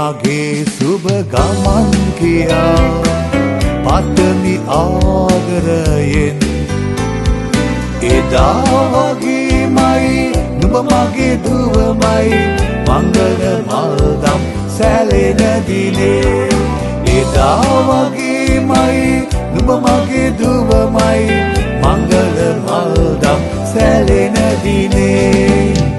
mage සුබ ගමන් කියා පතමි ආදරයෙන් එදා වගේමයි නුඹ මගේ දුවමයි මංගල මල්දම් සැලෙන දිනේ එදා වගේමයි නුඹ මගේ දුවමයි මංගල මල්දම් සැලෙන දිනේ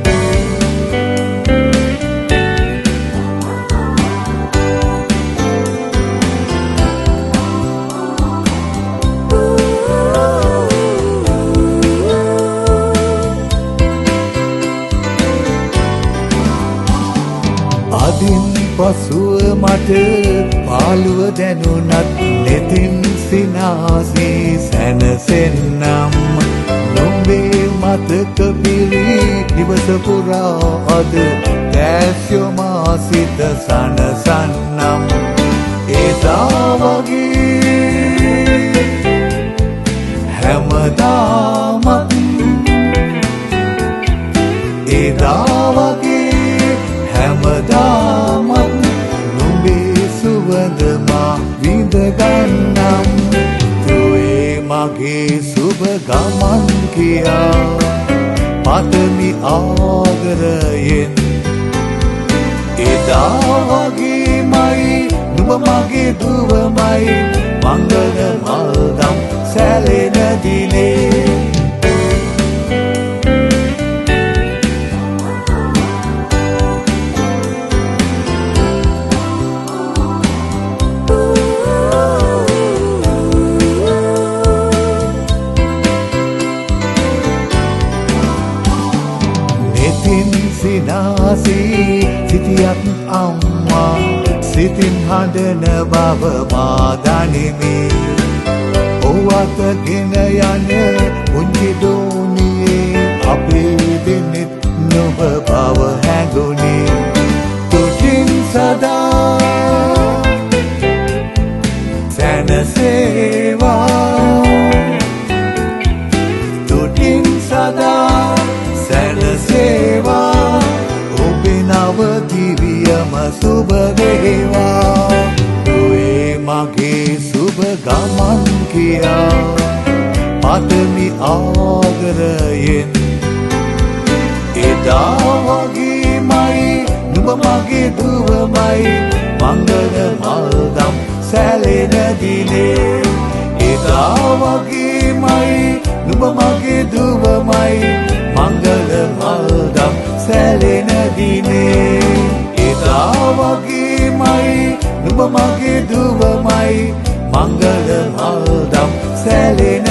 අදින් පසුව මට පාළුව දැනුණත් නෙතින් සිනාසී සැනසෙන්නම් නොඹේ මතක පිරි දිවස පුරා අද දැස්යොමා සිත සනසන්නම් එදා වගේ හැමදාමත් එදා වගේ හැමදාමත් නුඹේ සුවඳ මා විඳගන්නම් තුවේ මගේ සුබ ගමන් කියා පතමි ආදරයෙන් එදා වගේමයි නුඹ මගේ දුවමයි මංගල මල්දම් සැලෙන දිනේ සිනාසී සිටියත් අම්මා සිතින් හඬන බව මා දනිමි ඔවතගෙන යන පුංචි දෝනියේ අපේ දෙනෙත් නොබ බව හැඟුණේ තුටින් සදා සැනසේවා තුටින් සදා සැනසේවා දිවියම සුබ වේවා තුවේ මගේ සුබ ගමන් කියා පතමි ආදරයෙන් එදා වගේමයි නුඹ මගේ දුවමයි මංගල මල්දම් සැලෙන දිනේ එදා වගේමයි නුඹ මගේ දුවමයි මංගල මල්දම් සැලෙන දිනේ එදා වගේමයි නුඹ මගේ දුවමයි මංගල මල්දම් සැලෙන